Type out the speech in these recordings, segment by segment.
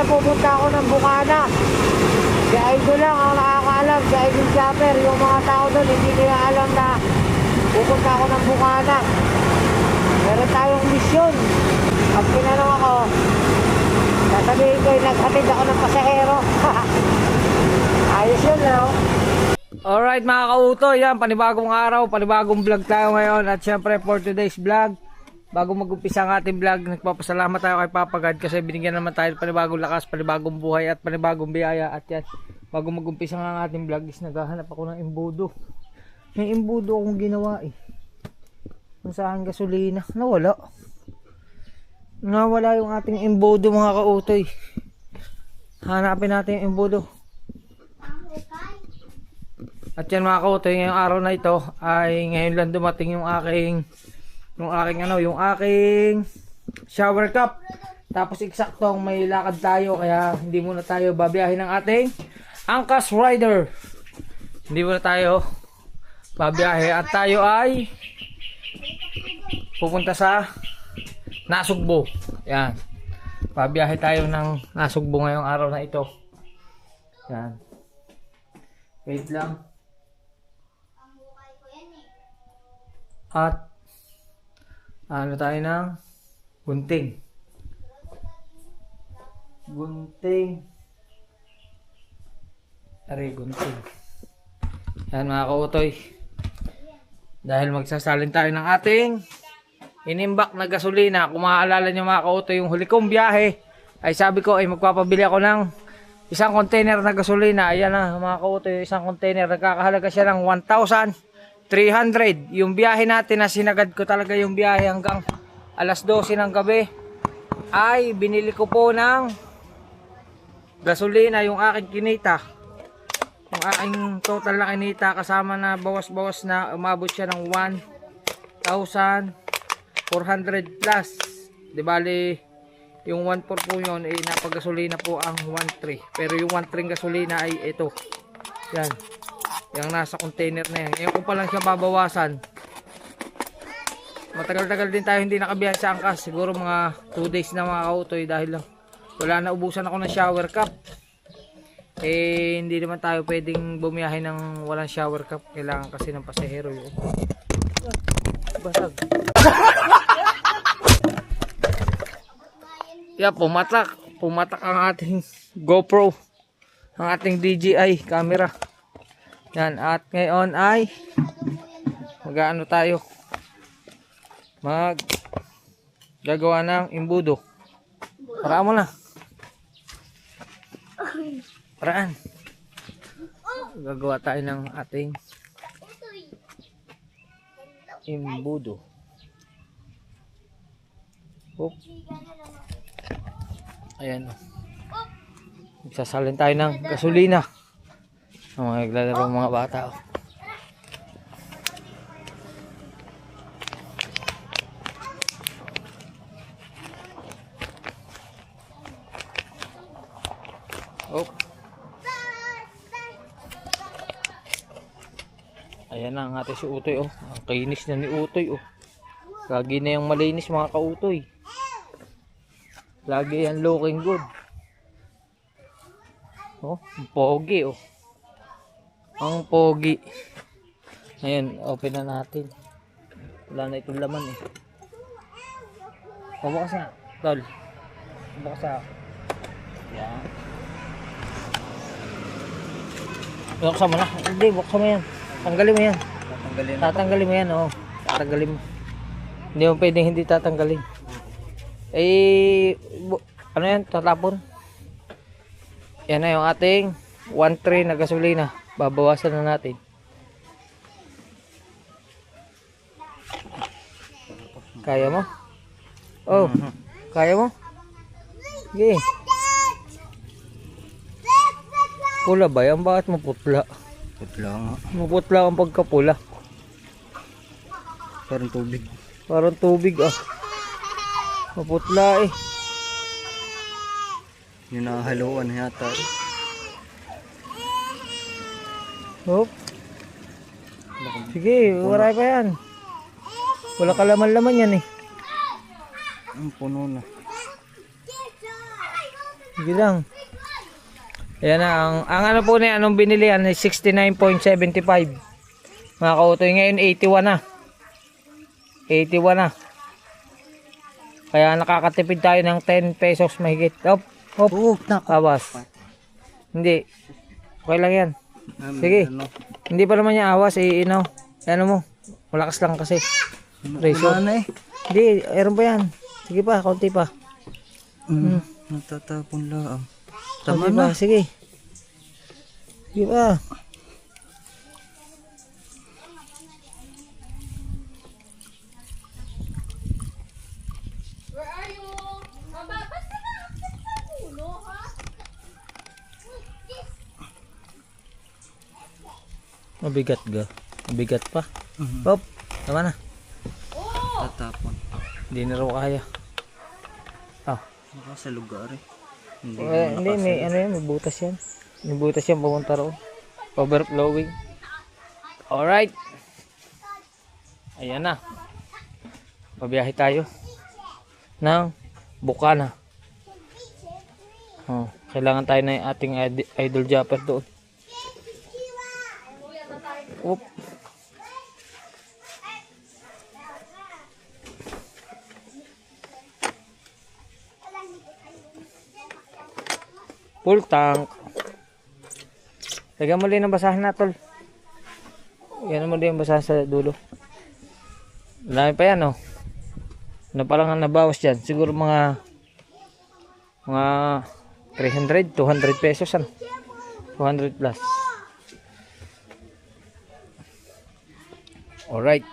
na pupunta ako ng Bukana. Si Idol lang ang nakakaalam, si Idol Japper. Yung mga tao doon, hindi nila alam na pupunta ako ng Bukana. Meron tayong misyon. Pag tinanong ako, sasabihin ko yung naghatid ako ng pasahero. Ayos yun, no? Alright mga kauto, yan, panibagong araw, panibagong vlog tayo ngayon. At syempre for today's vlog, bago mag-umpisa ang ating vlog, nagpapasalamat tayo kay Papa God kasi binigyan naman tayo panibagong lakas, panibagong buhay at panibagong biyaya. At yan, bago mag-umpisa ang ating vlog is naghahanap ako ng imbudo. May imbudo akong ginawa eh. Kung saan gasolina, nawala yung ating imbudo mga kautoy. Hanapin natin yung imbudo. At yan mga kautoy, ngayong araw na ito ay ngayon lang dumating yung aking shower cup. Tapos eksaktong may lakad tayo kaya hindi muna tayo babiyahin ng ating Angkas Rider. Hindi muna tayo babiyahe at tayo ay pupunta sa Nasugbo. Yan. Babiyahe tayo ng Nasugbo ngayong araw na ito. Yan. Wait lang. At ano tayo ng Gunting. Gunting. Yan mga kautoy. Dahil magsasalin tayo ng ating inimbak na gasolina. Kung maaalala nyo mga kautoy, yung huli kong biyahe ay sabi ko ay magpapabili ako ng isang container na gasolina. Ayan na mga kautoy, isang container. Nagkakahalaga siya ng 1,300. Yung biyahe natin na sinagad ko talaga yung biyahe hanggang alas 12 ng gabi ay binili ko po ng gasolina yung aking kinita. Yung aking total na kinita kasama na bawas-bawas na umabot siya ng 1,400 plus. Di bali yung 1,4 po yun ay napagasolina po ang 1,3. Pero yung 1,3 gasolina ay ito. Yan. Yung nasa container na yan. Ngayon ko pa lang siya babawasan. Matagal-tagal din tayo hindi nakabiyahe sa Angkas. Siguro mga 2 days na mga kautoy dahil lang wala na, ubusan ako ng shower cup. Eh hindi naman tayo pwedeng bumiyahe ng walang shower cup. Kailangan kasi ng pasahero yun. Basag. Yeah, pumatak ang ating GoPro, ang ating DJI camera. Yan, at ngayon ay mag-aano tayo, gagawa ng imbudo. Paraan mo na. Paraan. Gagawa tayo ng ating imbudo. Oop. Ayan. Magsasalin tayo ng gasolina. Ang mga naglalaro mga bata. Oh. Ayan na ang ating si Utoy. Oh. Ang kinis na ni Utoy. Oh. Lagi na yung malinis mga kautoy. Lagi yan looking good. Oh, pogi oh. Ang pogi. Ngayon, open na natin. Wala na itong laman eh. Bukas na, tol. Bukas na. Yan. Buksan mo na. Hindi, buksan mo yan. Tanggalin mo yan. Tatanggalin mo yan, oh. Tatanggalin mo. Hindi mo pwedeng hindi tatanggalin. Eh, ano yan? Tatapon. Yan na yung ating 1,3 na gasolina. Babawasan na natin. Kaya mo? Oh, kaya mo? Sige. Pula ba yan? Bakit maputla? Putla nga. Maputla ang pagkapula. Parang tubig. Parang tubig ah. Maputla eh. Yung nakahaluan yata. Hop. Sige, waray pa yan. Wala kalaman-laman yan eh. Ang puno na. Sige lang. Ayan na, ang ano po niya, anong binili yan, 69.75. Mga kautoy, ngayon 81 na. 81 na. Kaya nakakatipid tayo ng 10 pesos mahigit. Hop, hop, awas. Hindi. Okay lang yan. Sige. Hindi pa naman niya awas, ano mo, malakas lang kasi. Ratio. Hindi, meron pa yan. Sige pa, konti pa. Natatapon lang. Tama na. Sige. Sige pa. Where are you? Baba, basta na. Akit na ulo, ha? Mabigat ga. Mabigat pa. Hop, tama na. Tatapon. Hindi na raw kaya. Baka sa lugar eh. Hindi, may ano yan, may butas yan. May butas yan, pumunta raw. Overflowing. Alright. Ayan na. Pabiyahe tayo ng Bukana. Kailangan tayo na yung ating idol japper doon. Oop. Full tank. Lagyan mo din ang basahan na, tol. Yan mo din ang basahan sa dulo. Marami pa yan, oh. Ano pa lang ang nabawas dyan? Siguro mga 300, 200 pesos, ano? 200 plus. Alright.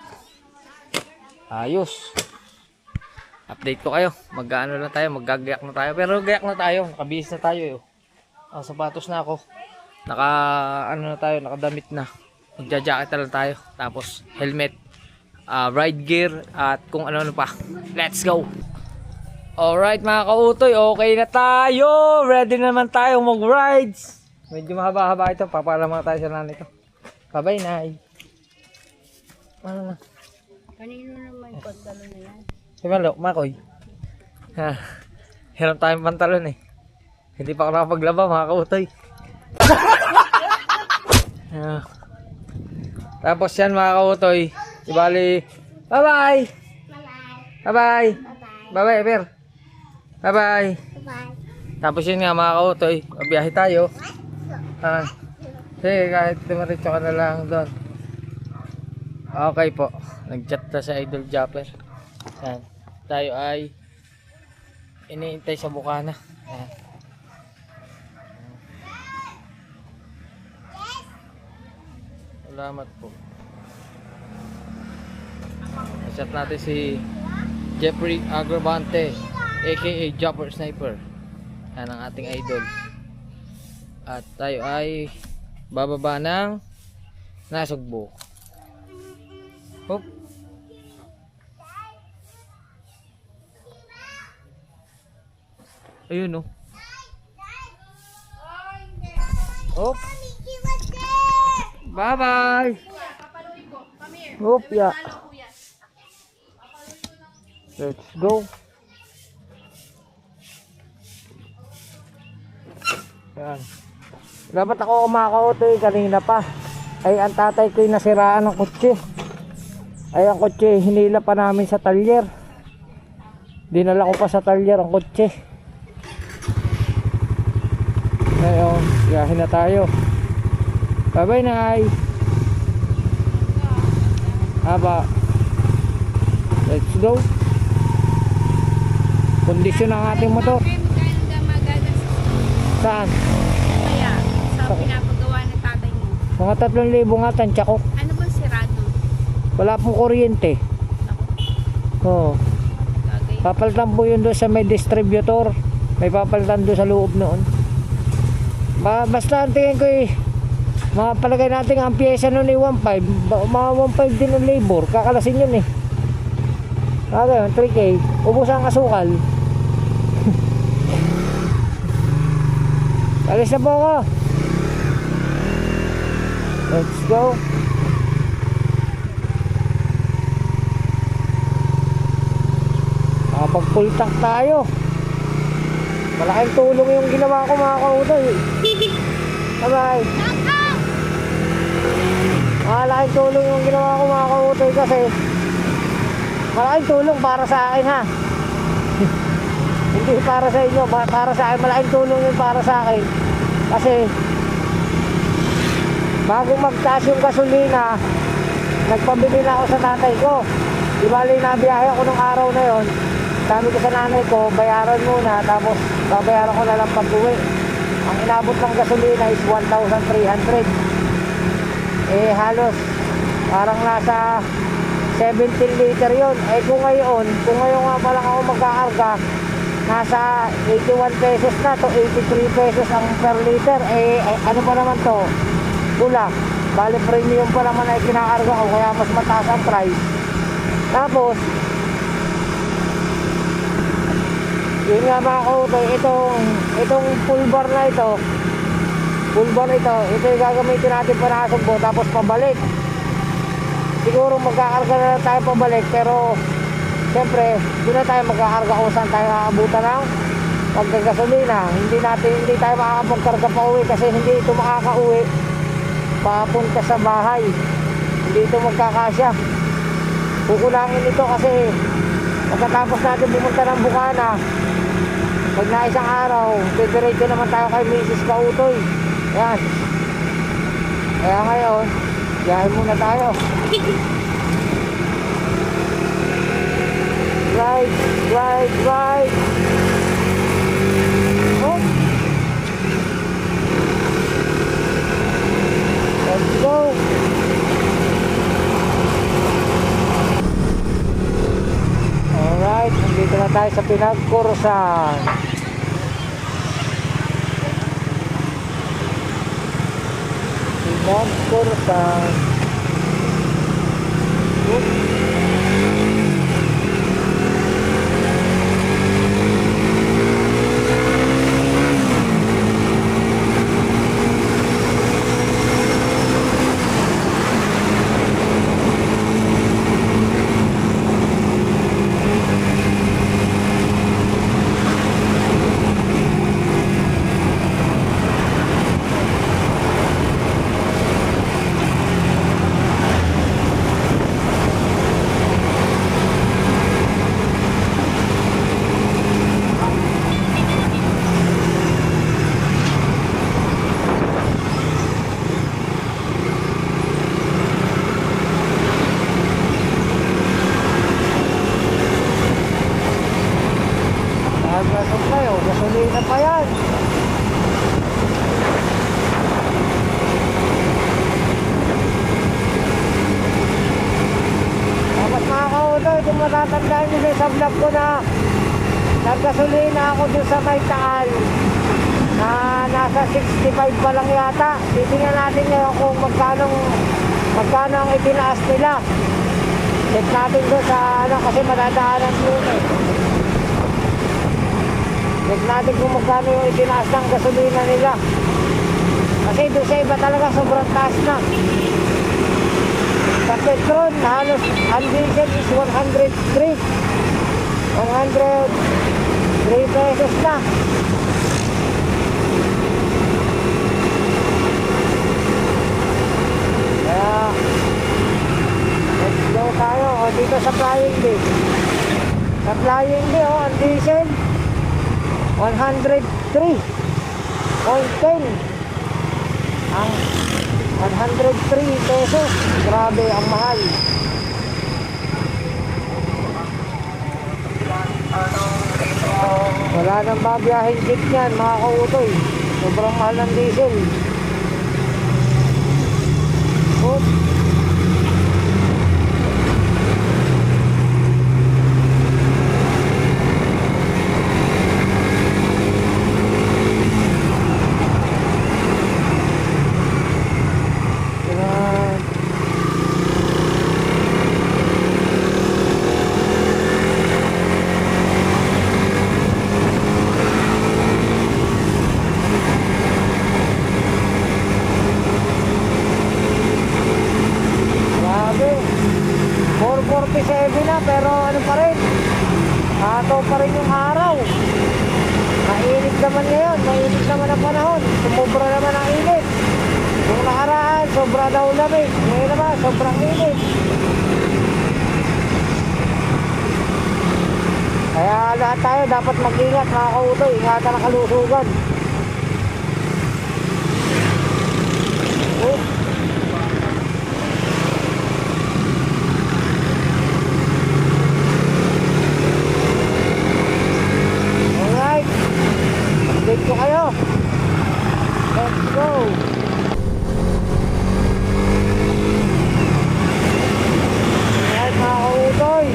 Ayos. Update ko kayo. Mag-ano na tayo, mag-gayak na tayo. Pero gayak na tayo, nakabihis na tayo, eh. Sapatos na ako. Ano na tayo, nakadamit na. Magja-jacket na lang tayo. Tapos helmet, ride gear at kung ano pa. Let's go. Alright mga kautoy, okay na tayo. Ready naman tayo mag-rides. Medyo mahaba-haba ito. Papalaman tayo sa nanay ko. Bye-bye, Nay. Ano na? Kanino naman yung pagdalo na yan? Si Malo, Makoy. Hirap tayong pantalon eh. Hindi pa ako nakapaglaba mga kautoy. Tapos yan mga kautoy. Ibali. Bye-bye. Bye-bye. Bye-bye, Ever. Bye-bye. Tapos yun nga mga kautoy. Biyahe tayo. Sige, kahit dumaritso ka na lang doon. Okay po. Nag-chat na sa idol japper. Yan. Tayo ay iniintay sa Bukana. Yan. Salamat po. Chat natin si Jeffrey Agravante aka Jumper Sniper. Yan ang ating idol. At tayo ay bababa ng Nasugbo. Hop. Ayun, oh. Hop. Bye-bye. Hop, ya. Let's go. Yan. Dapat ako umakautoy kanina pa. Ay ang tatay ko'y nasiraan ng kotse. Ay ang kotse hinila pa namin sa talyer. Dinala ko pa sa talyer ang kotse. Ngayon, biyahe na tayo. Bye bye, Nay. Haba. Let's go. Kondisyon ang ating motor. Saan? Kaya, sa pinapagawa ng tatay mo. Mga 3,000 nga tansya ko. Ano bang sirado? Wala pong kuryente. Oo. Bagay. Papalitan po yun doon sa may distributor. May papalitan doon sa loob noon. Basta ang tingin ko eh, mga palagay natin ang pyesa noon ay 1.5. Mga 1.5 din ang labor. Kakalasin yun eh. Kaya 3K. Ubus ang asukal. Alis na po ako. Let's go. Nakapag full tank tayo. Malaking tulong yung ginawa ko mga kautoy. Bye-bye. Malaking tulong yung ginawa ko mga kautoy kasi malaking tulong para sa akin ha. Hindi para sa inyo, para sa akin. Malaking tulong yun para sa akin. Kasi bago magtaas yung gasolina, nagpabili na ako sa tatay ko. Di bali nabiyahe ako nung araw na yon. Sabi ko sa nanay ko, bayaran muna, tapos babayaran ko na lang pag-uwi. Ang inabot ng gasolina is 1,300. Eh halos parang nasa 17 liter yon. Eh kung ngayon nga palang ako magkakarga, nasa 81 pesos na to 83 pesos ang per liter. Eh ano pa naman to? Pula. Bale premium pa naman ay kinakarga ko, kaya mas mataas ang price. Tapos yun nga mga kautoy, itong full bar na ito, ito yung gagamitin natin panasugbo tapos pabalik. Siguro magkakarga na lang tayo pabalik, pero siyempre doon na tayo magkakarga kung saan tayo aabutan ng pagkagasolina. Hindi tayo makakapagkarga pa uwi kasi hindi ito makakauwi papunta sa bahay. Hindi ito magkakasya. Kukulangin ito kasi pagkatapos natin pumunta ng Bukana, pag na isang araw, didiretso naman tayo kay Mrs. Kautoy. Yan. Kaya ngayon, biyahe muna tayo. Right. Oh. Let's go. Alright, nandito na tayo sa Pinagkurusan. Pinagkurusan. Gasolina pa yan. Tapos mga kautoy, kung matatandaan nyo sa vlog ko na naggasolina ako dun sa may Taal na nasa 65 pa lang yata. Titingnan natin ngayon kung magkano ang itinaas nila. Check natin doon sa kasi madadaanan yun eh. Check natin kung magkano yung itinaas ng gasolina nila. Kasi doon sa iba talaga sobrang taas na. Sa Petron, halos ang diesel is 103 pesos na. Kaya let's go tayo dito sa Flying D. Sa Flying D ang diesel 103.10. Ang 103 pesos. Grabe, ang mahal. Wala nang babiyahing jeep niyan, mga kautoy. Sobrang mahal ng diesel. Oops. naman ngayon, mainit naman ang panahon. Sumubra naman ang init. Yung nakaraan, sobra daw lamig. Ngayon naman, sobrang init. Kaya lahat tayo dapat mag-ingat mga kautoy. Ingatan ang kalusugan. Oh. Alright. Update ko kayo. Let's go. Alright mga kautoy.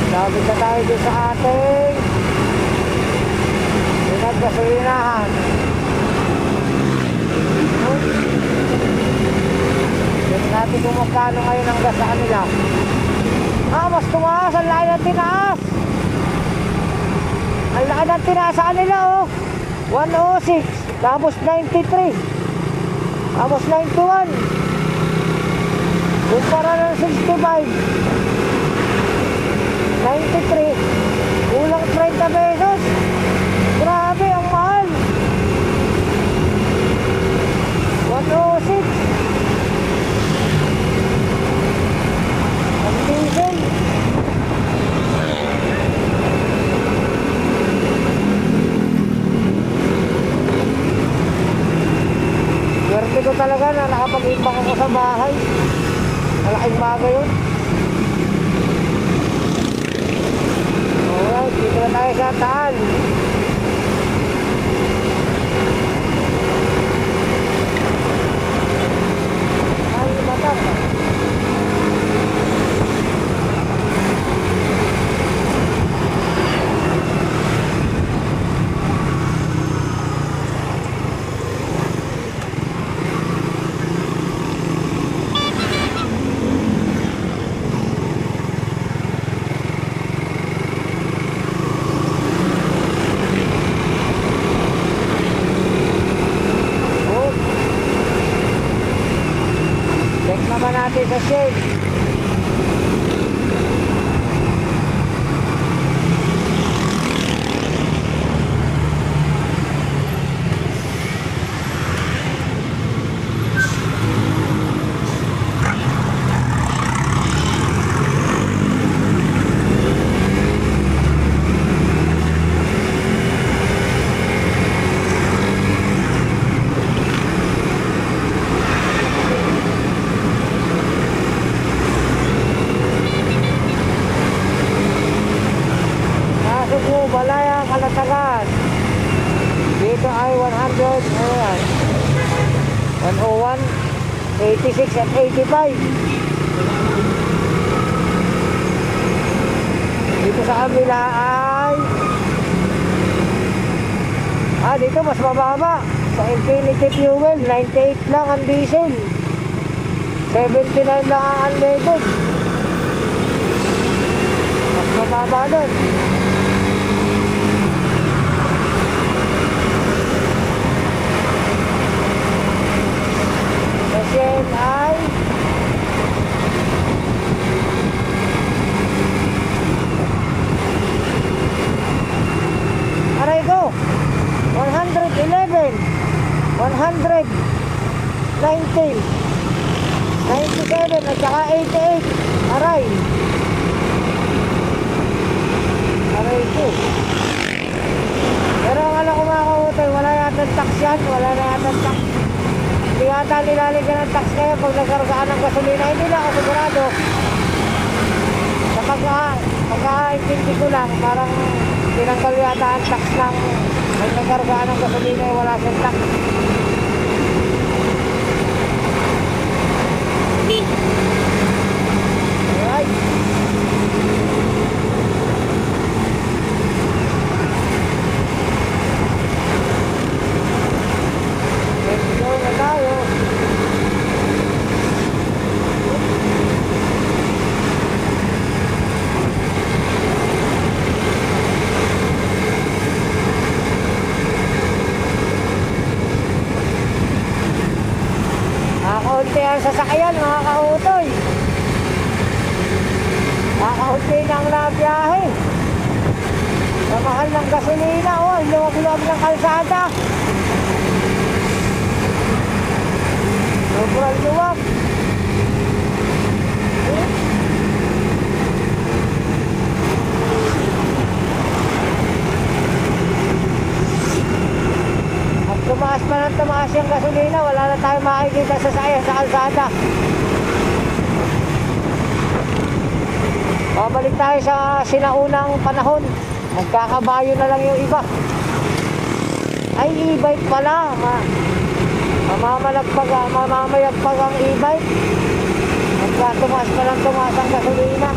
Lapit na tayo dito sa ating pinagkasulinahan. Tignan natin kung magkano ngayon ang gasaan nila. Mas tumaas. Ang laki ng tinaas. Ang laki ng tinaas sa kanila, oh. 106. Tapos 93. Tapos 91. Kumpara ng 65. 93. Kulang 30 pesos. Grabe, ang mahal. 106. Ang diesel. Swerte ko talaga na nakapag-imbak ako sa bahay. Malaking bagay yun. Alright, dito na tayo sa Taal. Ay, matang. Check naman natin sa shade. Balaya, Kalatagan. Dito ay 100, ayan, 101, 86 at 85. Dito sa kabila ay dito mas mababa. Sa Infinity Fuel 98 lang ang diesel, 79 lang ang unleaded. Mas mababa doon. Shell ay aray ko 111, 119, 97 at saka 88. Aray ko. Pero ang alam ko mga kautoy, wala yata tax yan. Wala na yata tax. Hindi yata nilalagyan ng tax kayo pag nagkaroon ng gasolina. Hindi lang ako sigurado. Sa pagka-intindi ko lang, parang tinanggal yata ang tax ng pag nagkaroon ng gasolina, wala siyang tax. Alright. Let's go na tayo. Kakaunti ang sasakyan mga kautoy. Kakaunti nang nabiyahe. Sa mahal ng gasolina, oh, luwag-luwag luwag ng kalsada. Sobrang luwag. At tumaas pa ng tumaas yung gasolina, wala na tayong makikita sa saya sa kalsada. Babalik tayo sa sinaunang panahon. Magkakabayo na lang yung iba. Ay, e-bike pala. Mamamayagpag ang e-bike. Tumaas pa lang tumaas ang gasolina.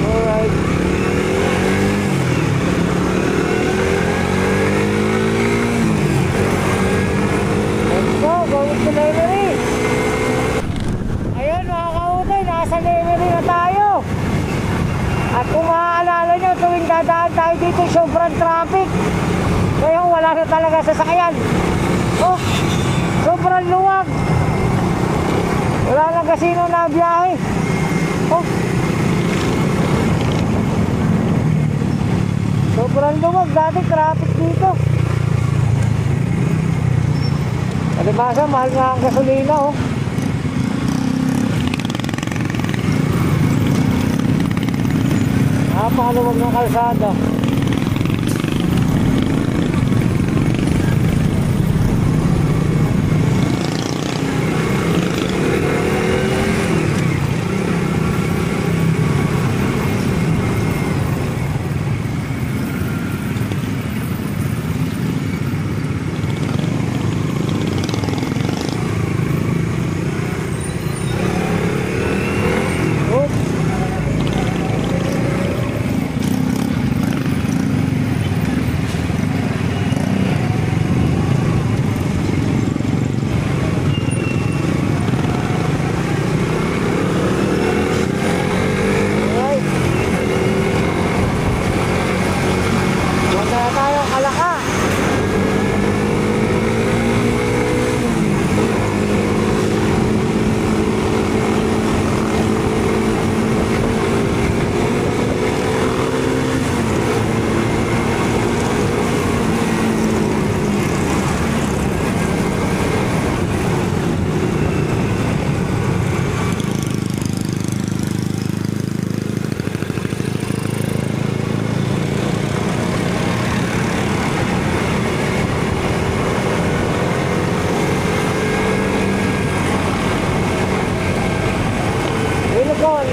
Alright. Let's go, going to Lemery. Ayun mga kautoy, nasa Lemery na tayo. At kung maaalala nyo, tuwing dadaan tayo dito, sobrang traffic. Ngayon wala na talaga sasakyan. Oh, sobrang luwag. Wala na kasino na biyahe. Oh, sobrang luwag. Dati traffic dito. Kalibasa, mahal nga ang gasolina, oh. Napakaluwag ng kalsada.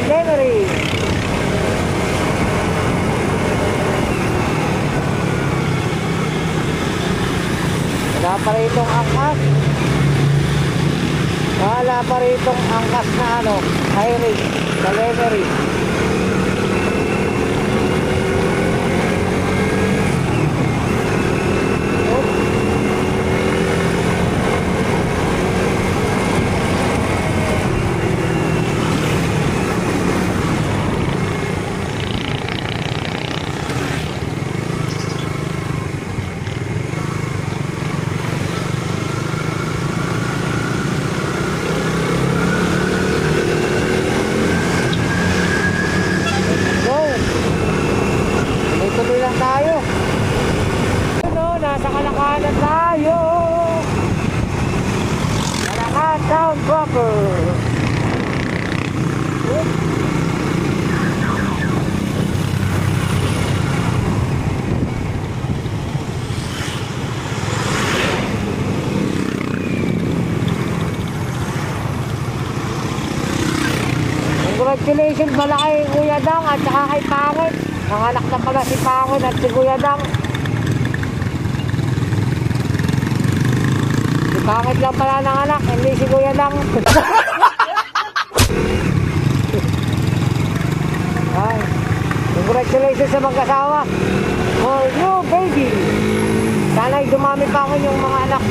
Lemery. Wala pa ritong angkas. Wala pa ritong angkas na highway sa Lemery. Tuloy lang tayo. Nasa Kalakanan tayo. Kalakanan town proper. Congratulations pala kay Kuya Dang at saka kay Pangit. Nanganak na pala si Pangit at si Kuya Dang. Si Pangit lang pala nanganak, hindi si Kuya Dang. Ay, congratulations sa mag-asawa. For you, baby. Sana'y dumami pa ako yung mga anak.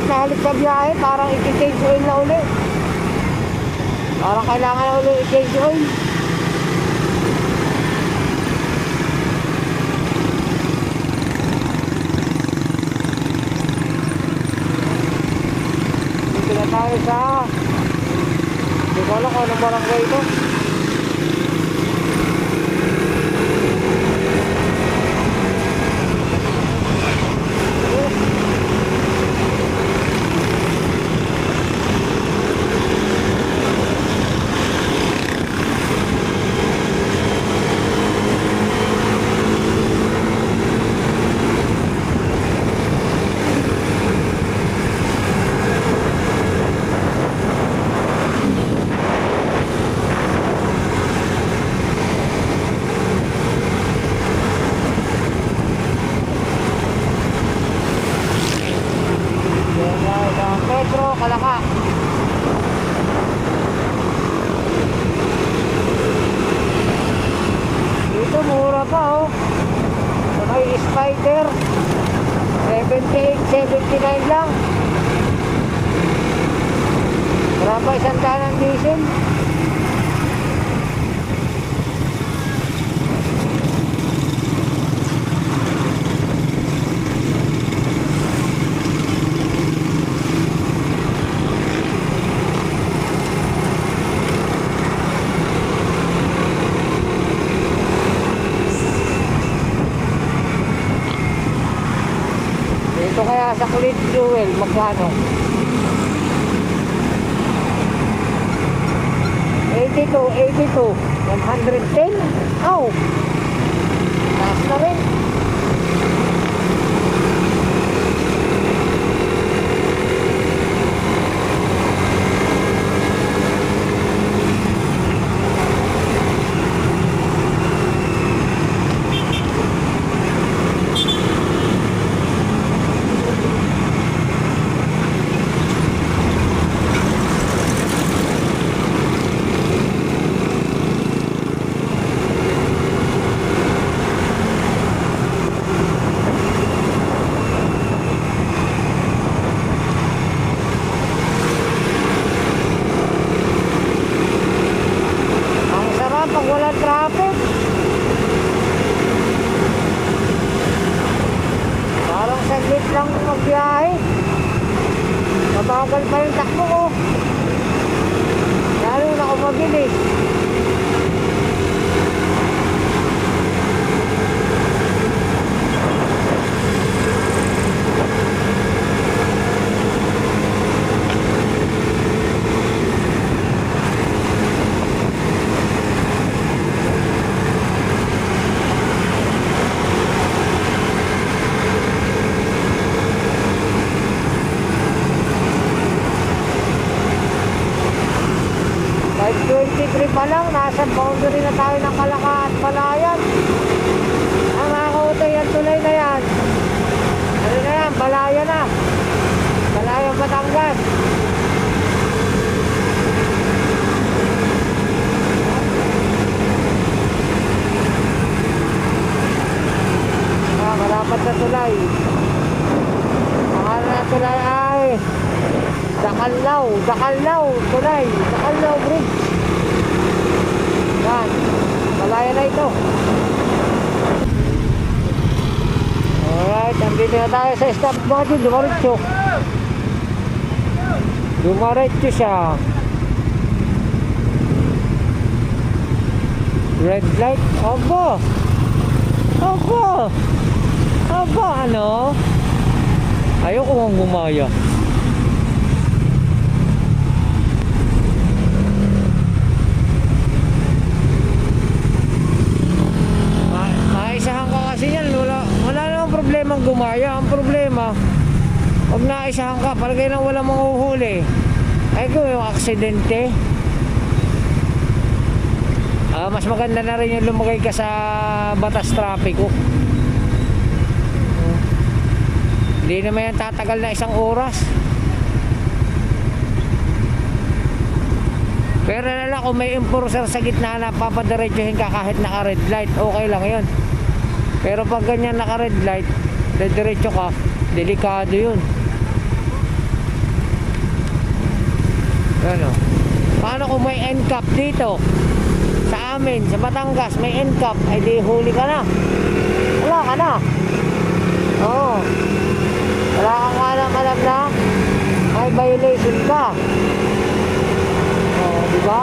na halit sa biyahe, parang i-change oil na uli. Parang kailangan na uli i-change oil. Dito na tayo sa... Hindi ko alam kung anong barangay ito. Metro, Kalaka. Dito mura pa oh. So, may Spider 78, 79 lang. Wala pa 100 ng diesel. Ito kaya sa Clean Fuel, magkano? 82, 110? Aw! Taas na rin. Pag walang traffic, parang saglit lang magbiyahe. Mabagal pa yung takbo ko, lalo na kung mabilis. Kahit 23 pa lang, nasa boundary na tayo ng Kalaka at Balayan. Ang mga kautoy, yan tulay na yan. Ano na yan, Balayan na. Balayan, Batangas. Malapad na tulay. Pangalan na tulay ay Dakalnaw tulay, Dakalnaw Bridge. Yan, Balayan na ito. Alright, nandito na tayo sa stop natin. Dumaretso siya. Red light, aba, ano? Ayoko mong gumaya. Maisahan ka kasi yan, wala namang problemang gumaya. Ang problema, pag naisahan ka, palagay lang wala mahuhuli. Ay kung yung aksidente, mas maganda na rin yung lumagay ka sa batas trapiko. Hindi naman yan tatagal na 1 oras. Pero na lang kung may enforcer sa gitna na papadiretsuhin ka kahit naka red light, okay lang yun. Pero pag ganyan naka red light, diretso ka, delikado yun. Ano? Paano kung may end cap dito? Sa amin, sa Batangas, may end cap, ay di huli ka na. Wala ka na. Oo. Wala kang alam na may violation ka. Oo, di ba?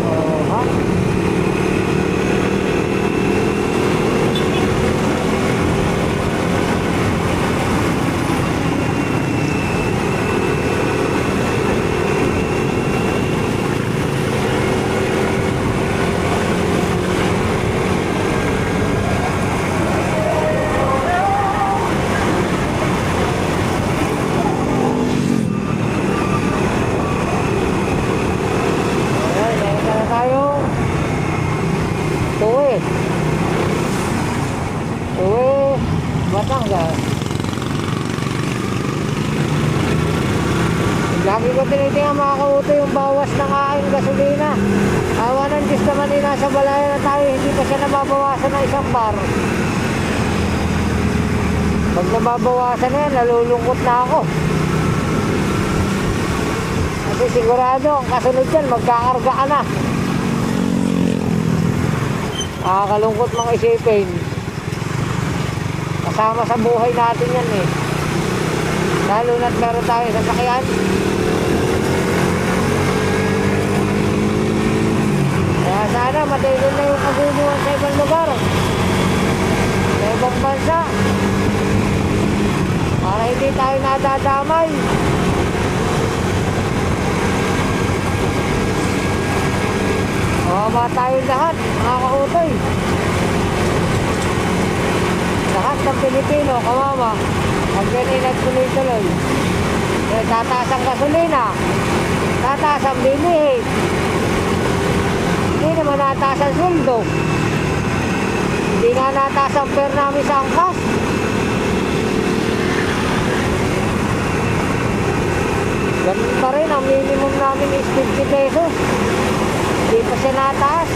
Oo, ha? Ayan, meron na tayo. Tuwi. Tuwi. Batangas. Lagi ko tinitingnan mga kauto yung bawas ng aking gasolina. Awa ng Diyos naman din nasa balaya na tayo, hindi pa siya nababawasan ng isang bar. Pag nababawasan na yan, nalulungkot na ako. Kasi sigurado, ang kasunod yan, magkakarga ka na. Nakakalungkot mga isipin. Kasama sa buhay natin yan eh. Lalo na't meron tayo sasakyan. Kaya sana matigil na yung kaguluhan sa ibang lugar. Sa ibang bansa. Para hindi tayo nadadamay. Kawawa tayo lahat, mga kautoy. Lahat ng Pilipino, kawawa. Pag ganyan nagtuloy-tuloy. Eh, tataas ang gasolina. Tataas ang bilihin. Hindi naman nataas ang sweldo. Hindi nga nataas ang fare namin sa angkas. Ganun pa rin, ang minimum namin is 50 pesos. Hindi pa siya nataas.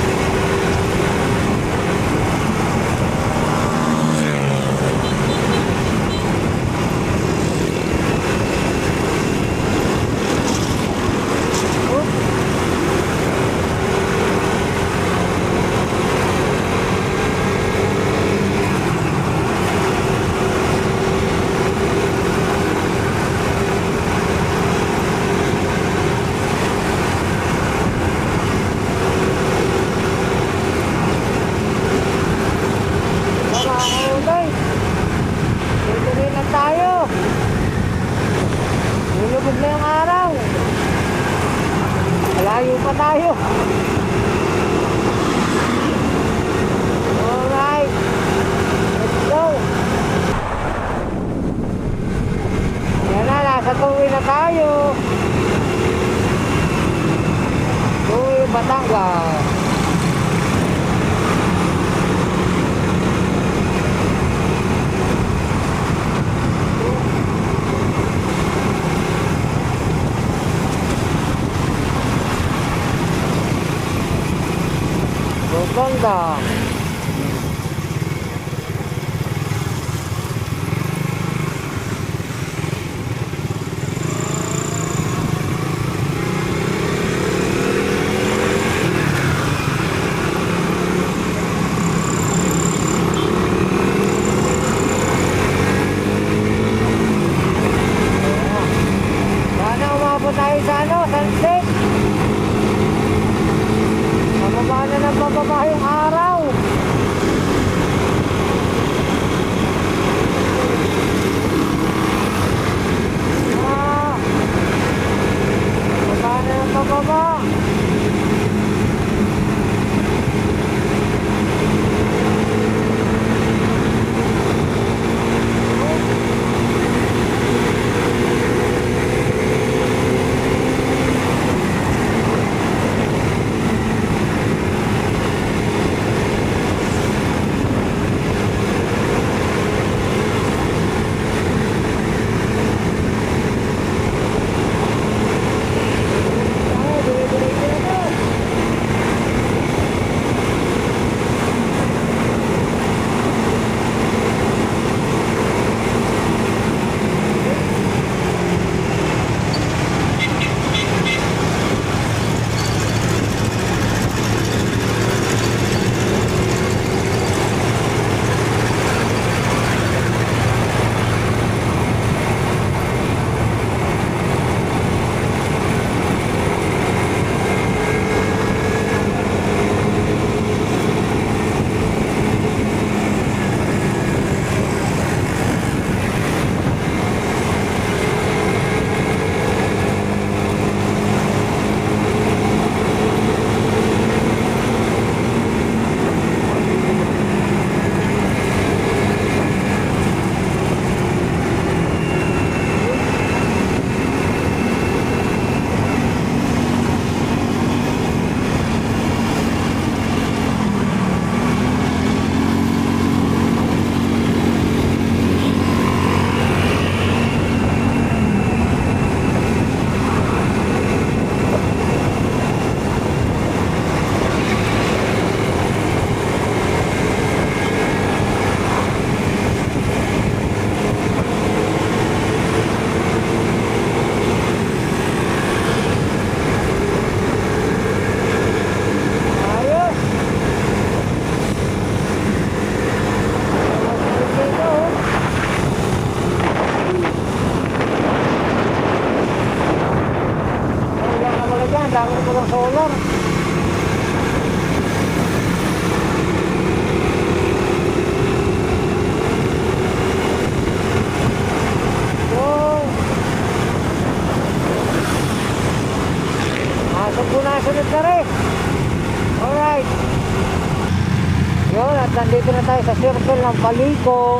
At nandito na tayo sa circle ng Paliko.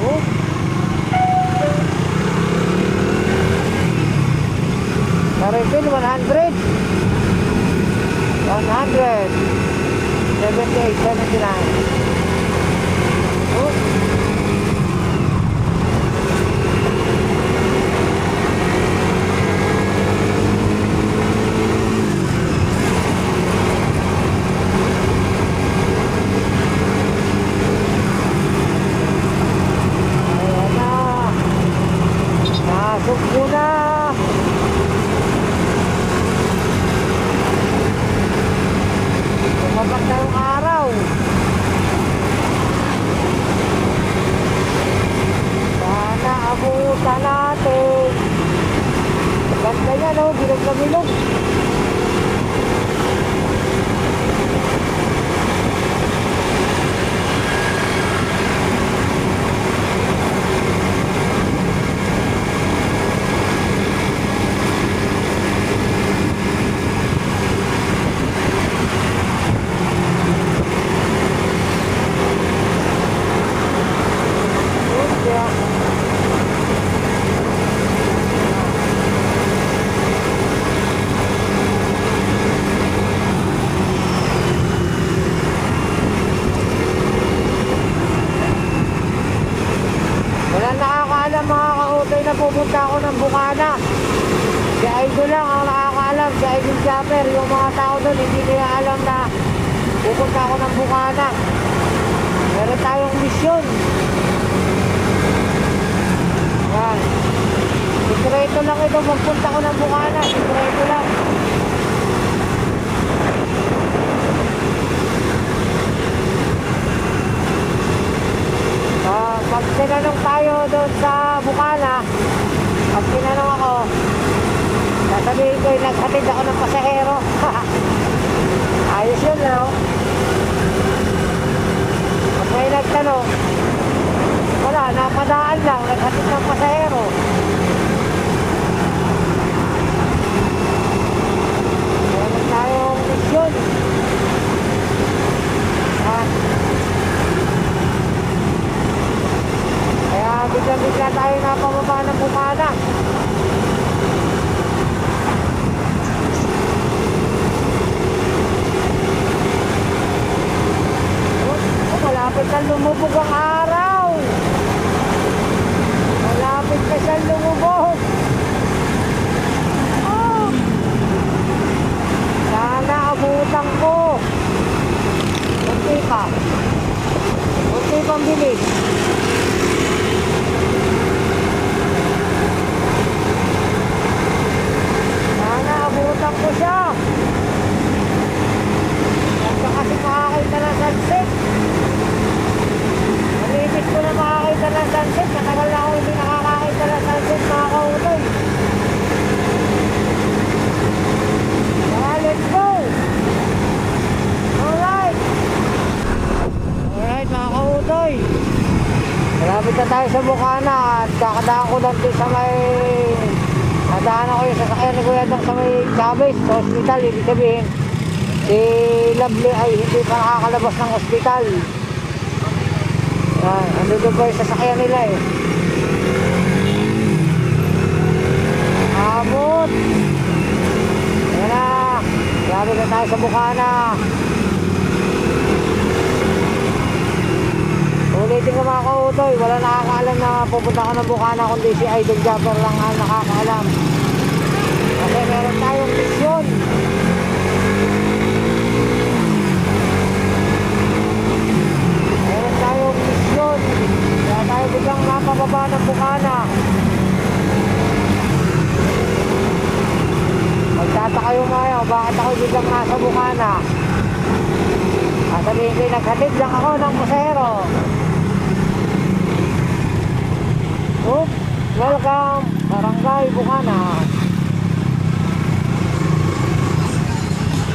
Oh. Sa refill 100. 78, 79. Oh. Ayan na. Nasugbo na. Tumapak na yung araw. Sana abutan natin. Ganda niya, no? Bilog na bilog. Wala nakakaalam mga kautoy na pupunta ako ng Bukana. Si Idol lang ang nakakaalam, si Idol Japper. Yung mga tao doon hindi nila alam na pupunta ako ng Bukana. Meron tayong misyon. Yan. Sikreto lang ito, magpunta ko ng Bukana. Sikreto lang. Pag tinanong tayo doon sa Bukana, pag tinanong ako, sasabihin ko yung naghatid ako ng pasahero. Ayos yun, no? Pag may nagtanong, wala, napadaan lang, naghatid ng pasahero. Meron tayong misyon. Kaya bigla-bigla tayo napababa ng Bukana. Malapit na lumubog ang araw. Malapit na siya lumubog. Oh. Sana abutan ko. Kunti pa. Kunti pang bilis. Sana abutan ko siya. Basta kasi makakita na sunset. Malimit ko na makakita ng sunset. Matagal na ako hindi nakakakita ng sunset mga kautoy. Kaya let's go! Alright! Alright mga kautoy. Malapit na tayo sa Bukana at kakadaan ko lang din sa may... Nadaan ako yung sasakyan ni Kuya Dang sa may Chavez sa hospital. Ibig sabihin, si Lovely ay hindi pa nakakalabas ng hospital. Yan, andun ba yung sasakyan nila eh. Abot! Yan na! Grabe na tayo sa Bukana. Ulitin ko mga kautoy, wala nakakaalam na pupunta ko ng Bukana kundi si Idol Japper lang ang nakakaalam. Kasi meron tayong misyon. Meron tayong misyon. Kaya tayo biglang napababa ng Bukana. Magtataka yung mga bakit ako biglang nasa Bukana. Sabihin ko, naghatid lang ako ng pasahero. Oops, welcome, Barangay Bukana.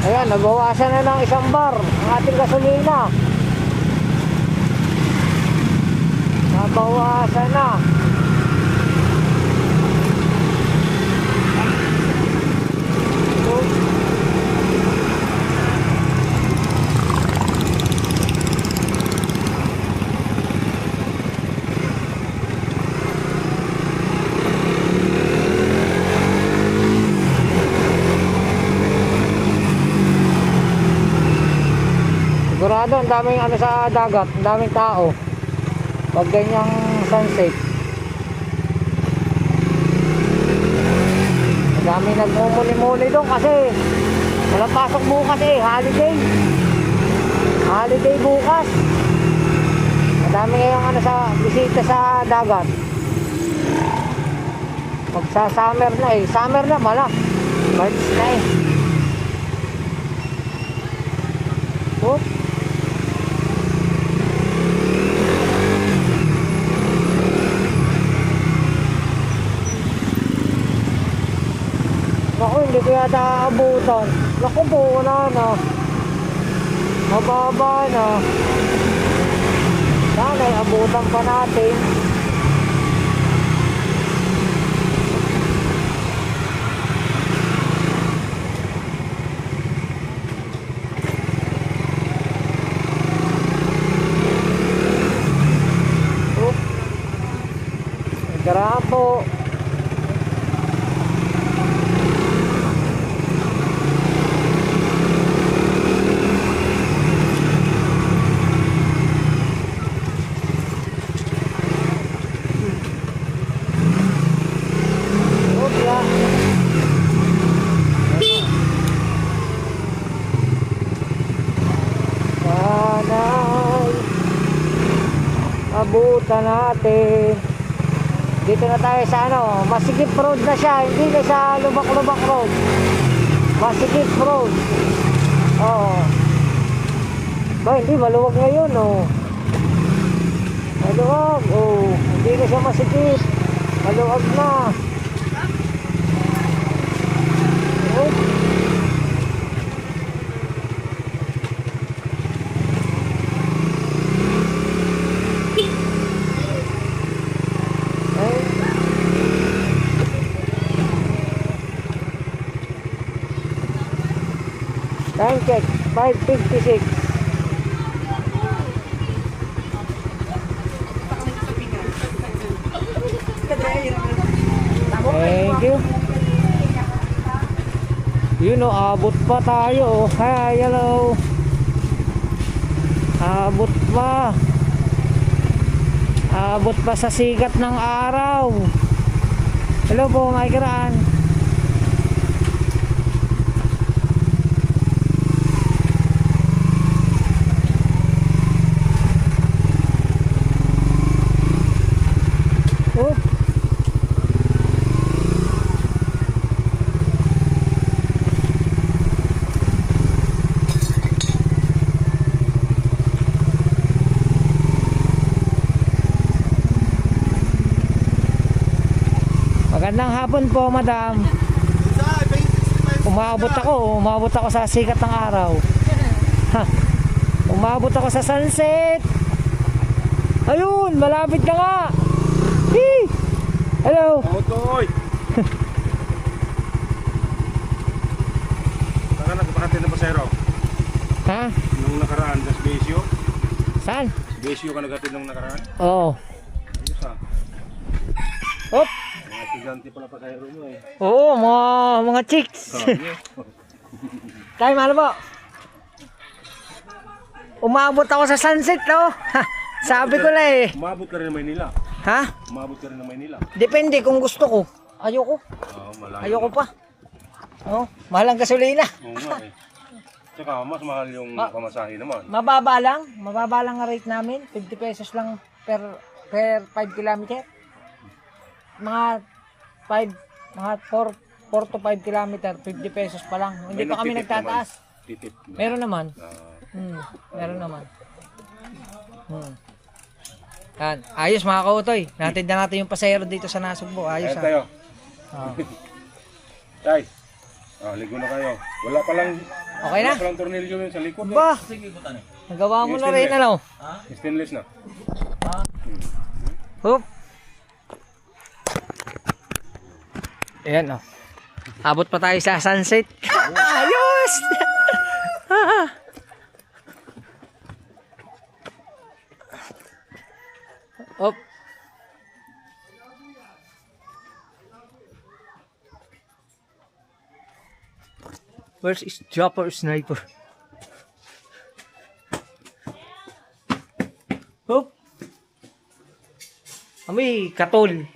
Ayan, nabawasan na ng 1 bar ang ating gasolina. Nabawasan na. Oops. Sigurado, ang daming ano sa dagat, ang daming tao. Pag ganyang sunset. Ang daming nagmumuni-muni doon kasi walang pasok bukas holiday. Holiday bukas. Ang dami ngayong ano sa bisita sa dagat. Magsa-summer na summer na mala. March na Oh. Naku, hindi ko yata aabutan. Naku po, wala na. Mababa na. Sana abutan pa natin. Grapo. Sana'y abutan natin. Dito na tayo sa ano, Masikip Road na siya, hindi na sa Lubak-Lubak Road. Masikip Road. Oo. Ba, hindi, maluwag ngayon, oh. Maluwag, oh. Hindi na siya masikip. Maluwag na. Oh. Time check, 5:56. Thank you. You know, abot pa tayo. Hi, hello. Abot pa. Abot pa sa sikat ng araw. Hello po, Mike Raan. Oh. Magandang hapon po, madam. Umabot ako sa sikat ng araw. Ha. Umabot ako sa sunset. Ayun, malapit na nga. Hee! Hello. Otoy. Saka nagpakatid na pasero. Ha? Nung nakaraan, das Besyo. Saan? Besyo ka nagatid nung nakaraan. Oo. Ayos ah. Op. Mga tigante pala pasero mo eh. Oo, mga chicks. Tayo, mahal po. Umabot ako sa sunset, no? Sabi ko na eh. Umabot ka rin ng Maynila. Ha? Umabot ka rin ng Maynila. Depende kung gusto ko. Ayoko. Oo, malayo. Ayoko pa. Oh, mahal ang gasolina. Oo nga eh. Tsaka mas mahal yung pamasahe naman. Mababa lang ang rate namin. 50 pesos lang per 5 kilometer. Mga 4 to 5 kilometer, 50 pesos pa lang. Hindi pa kami nagtataas. Titip. Meron naman. Meron naman. Yan. Ayos mga kautoy. Natin na natin yung pasahero dito sa Nasugbo. Ayos Ayan tayo. ah. Tay. Ligo na kayo. Wala palang Okay na? Wala palang tornilyo yun sa likod. Ba? Nagawa mo na rin ano? Stainless na. Hoop. Ayan oh. Abot pa tayo sa sunset. Ayos! Op. Where's is Jopper Sniper? Hop. Amoy katol.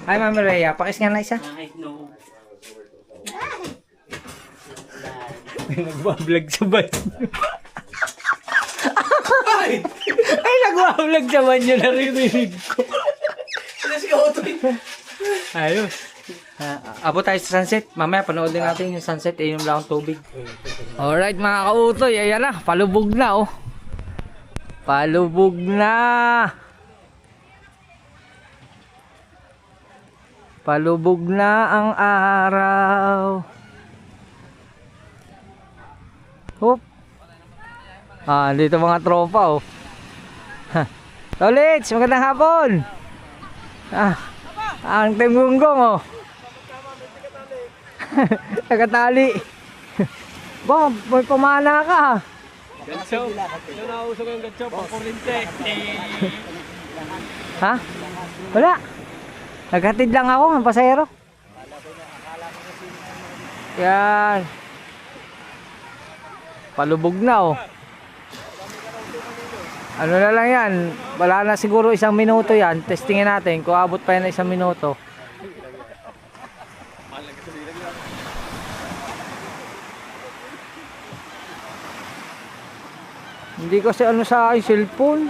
Hi, Mama Rhea. Pakis nga na isa. May nagbablog sa banyo. Ay, nagbablog sa banyo. Narinig ko. Ayos. Abot tayo sa sunset. Mamaya panoodin natin yung sunset. Inom lang ang tubig. Alright mga kautoy. Ayan na. Palubog na oh. Palubog na. Palubog na ang araw. Hop. Dito mga tropa oh. Tolits, magandang hapon. Ang Temunggong oh. Nakatali. Ba, may pamana ka. Gancho. Ito na uso ko yung gancho. Pang kurente. Ha? Wala. Naghatid lang ako ng pasahero. Yan. Palubog na oh. Ano na lang yan. Wala na siguro 1 minuto yan. Testingin natin kung abot pa yan na 1 minuto. Hindi kasi ano sa aking cellphone.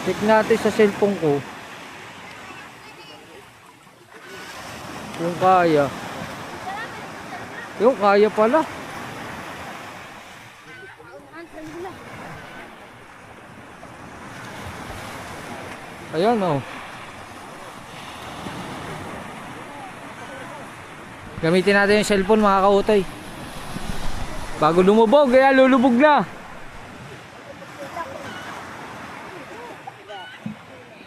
Check natin sa cellphone ko. Yung kaya. Yung kaya pala. Ayan oh. Gamitin natin yung cellphone mga kautoy. Bago lumubog, kaya lulubog na.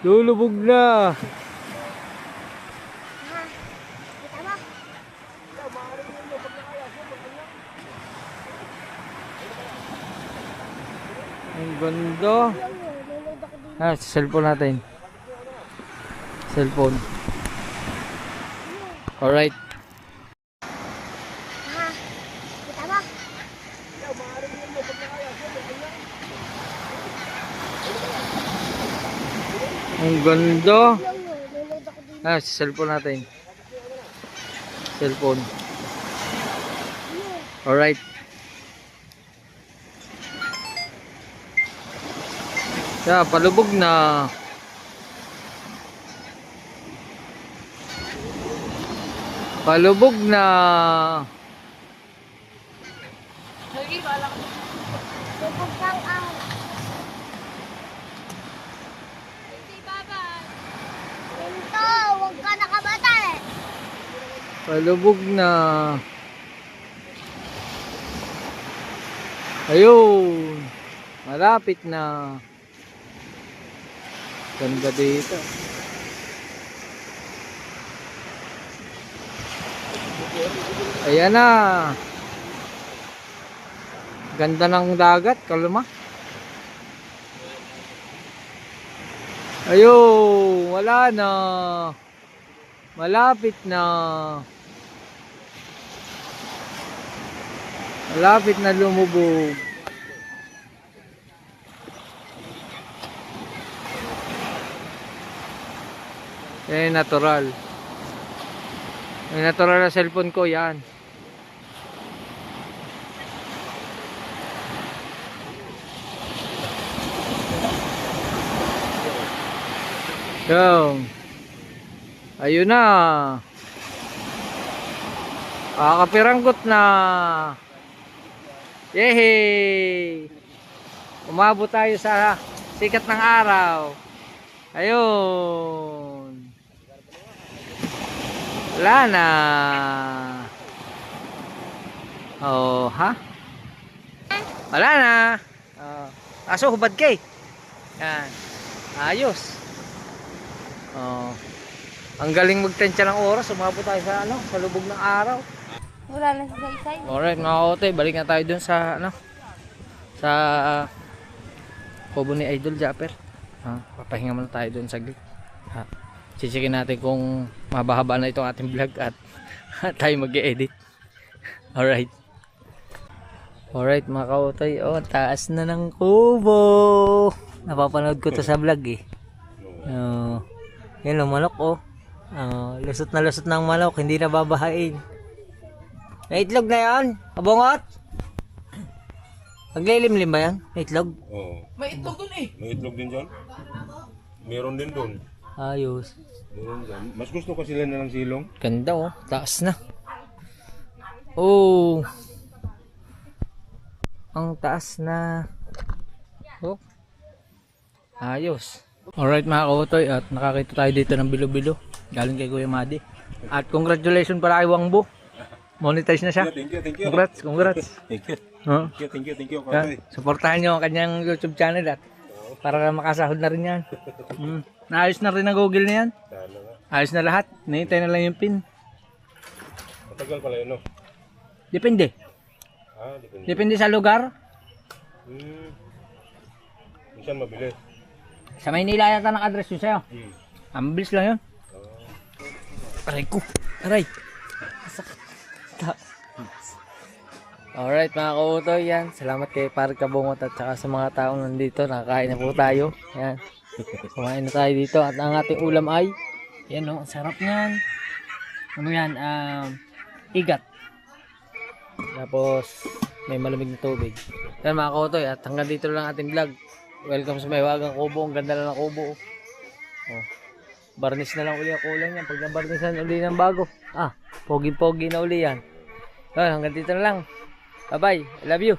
Lulubog na. Ang ganda. Sa cellphone natin. Cellphone. Alright. Ang ganda. Sa cellphone natin. Cellphone. Alright. Palubog na. Palubog na. Huwag ka nakabata eh. Palubog na. Ayun. Malapit na. Ganda dito. Ayan na. Ganda ng dagat, kalma. Ayun, wala na. Malapit na. Malapit na lumubog. Natural. Yung natural na cellphone ko, yan. Yung. Ayun na. Kakapiranggot na. Yehey! Umabot tayo sa sikat ng araw. Ayun. Wala na. Oh, ha? Wala na. Kaso hubad ka eh. Yan. Ayos. Oh. Ang galing magtensya ng oras. Umabot tayo sa sa lubog ng araw. Wala na sa saysay. Alright mga kote, balik na tayo dun sa sa kubo ni Idol Japper. Papahinga muna tayo dun saglit. Sisikin natin kung mahaba na itong ating vlog at tayo mag-e-edit. Alright. Alright mga kautoy, oh, taas na ng kubo. Napapanood ko to sa vlog eh. Yan ang manok oh. Lusot ng manok, hindi na babahain. May itlog na yan, abungot. Maglilimlim ba yan? May itlog? Oo. May itlog dun eh. May itlog din dyan? Meron din doon. Ayos. Meron dyan. Mas gusto ko sila na ng silong. Ganda oh, taas na. Oh. Ang taas na. Oh. Ayos. Alright mga kautoy, at nakakita tayo dito ng bilo-bilo. Galing kay Kuya Madi. At congratulations pala kay Wangbo. Monetize na siya. Thank you. Congrats. Thank you. Huh? Thank you. Yan. Supportahan nyo ang kanyang YouTube channel at para makasahod na rin yan. Naayos na rin ang Google na yan. Sana nga. Ayos na lahat. Nahintay na lang yung pin. Matagal pala yun, no? Depende. Depende. Depende sa lugar. Minsan mabilis. Sa Maynila yata ng address yun sa'yo. Ang bilis lang yun. Aray ko. Aray. Alright mga kautoy, yan. Salamat kay Par Kabungot at saka sa mga taong nandito. Nakakain na po tayo. Yan. Kumain na tayo dito. At ang ating ulam ay, yan o, sarap niyan. Ano yan? Igat. Tapos, may malamig na tubig. Yan mga kautoy, at hanggang dito lang ating vlog. Welcome sa Mahiwagang Kubo. Ang ganda lang ng kubo. Oh. Barnis na lang uli ang kulay niyan. Pag nabarnisan uli ng bago. Pogi-pogi na uli yan. Hanggang dito na lang. Bye-bye. I love you.